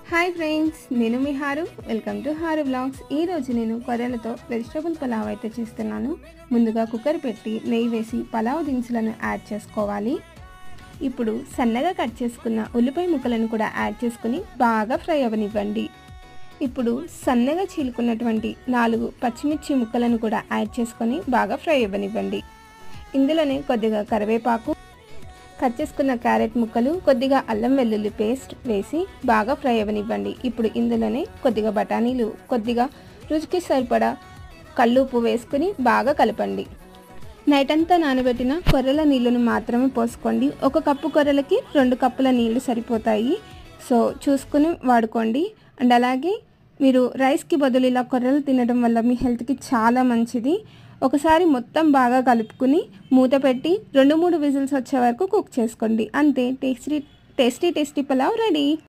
Hi friends, నేను మీ Haru. Welcome to Haru blogs. ఈరోజు నేను కొర్రలతో వెజిటబుల్ పలావ్ అయితే చేస్తున్నాను. ముందుగా కుక్కర్ పెట్టి నెయ్యి వేసి పలావ్ దినుసులను యాడ్ చేసుకోవాలి. ఇప్పుడు సన్నగా కట్ చేసుకున్న ఉల్లిపాయ ముక్కలను కూడా యాడ్ చేసుకుని బాగా ఫ్రై అవ్వనివ్వండి. ఇప్పుడు సన్నగా చీలుకున్నటువంటి 4 పచ్చిమిర్చి ముక్కలను కూడా యాడ్ చేసుకొని బాగా ఫ్రై అవ్వనివ్వండి. ఇందులోనే కొద్దిగా కరివేపాకు, కట్ చేసుకున్న క్యారెట్ ముక్కలు, కొద్దిగా అల్లం వెల్లుల్లి పేస్ట్ వేసి బాగా ఫ్రై అవ్వనివ్వండి. ఇప్పుడు ఇందులోనే కొద్దిగా బఠానీలు, కొద్దిగా రుచికి సరిపడా కల్లుప్పు వేసుకుని బాగా కలపండి. నైట్ అంతా నానబెట్టిన కొర్రల నీళ్ళను మాత్రమే పోసుకోండి. 1 కప్పు కొర్రలకి 2 కప్పుల నీళ్లు సరిపోతాయి. సో చూసుకుని వాడుకోండి. అండ్ అలాగే మీరు రైస్కి బదులు ఇలా కొర్రలు తినడం వల్ల మీ హెల్త్కి చాలా మంచిది. ఒకసారి మొత్తం బాగా కలుపుకుని మూత పెట్టి 2-3 విజిల్స్ వచ్చే వరకు కుక్ చేసుకోండి. అంతే, టేస్టీ పలావ్ రెడీ.